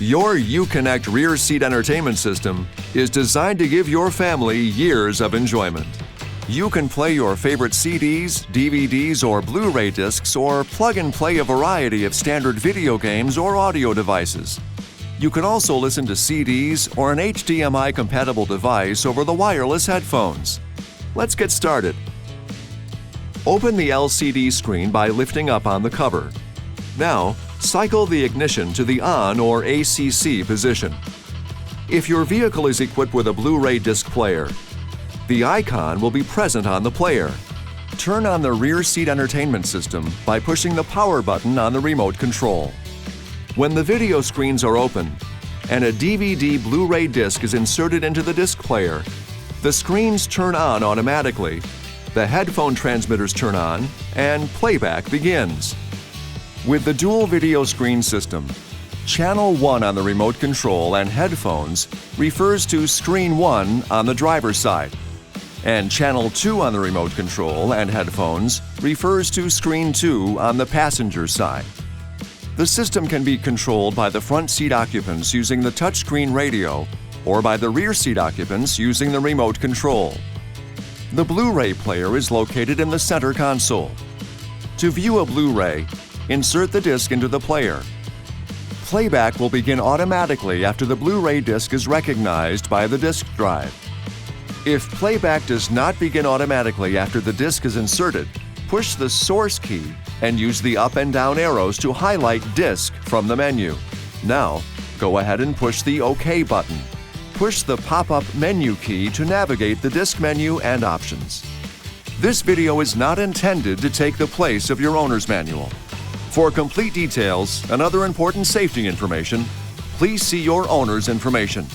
Your Uconnect rear seat entertainment system is designed to give your family years of enjoyment. You can play your favorite CDs, DVDs, or Blu-ray discs, or plug and play a variety of standard video games or audio devices. You can also listen to CDs or an HDMI-compatible device over the wireless headphones. Let's get started. Open the LCD screen by lifting up on the cover. Now, cycle the ignition to the on or ACC position. If your vehicle is equipped with a Blu-ray disc player, the icon will be present on the player. Turn on the rear seat entertainment system by pushing the power button on the remote control. When the video screens are open and a DVD Blu-ray disc is inserted into the disc player, the screens turn on automatically, the headphone transmitters turn on, and playback begins. With the dual video screen system, Channel 1 on the remote control and headphones refers to Screen 1 on the driver's side, and Channel 2 on the remote control and headphones refers to Screen 2 on the passenger side. The system can be controlled by the front seat occupants using the touchscreen radio or by the rear seat occupants using the remote control. The Blu-ray player is located in the center console. To view a Blu-ray, insert the disc into the player. Playback will begin automatically after the Blu-ray disc is recognized by the disc drive. If playback does not begin automatically after the disc is inserted, push the source key and use the up and down arrows to highlight disc from the menu. Now, go ahead and push the OK button. Push the pop-up menu key to navigate the disc menu and options. This video is not intended to take the place of your owner's manual. For complete details and other important safety information, please see your owner's information.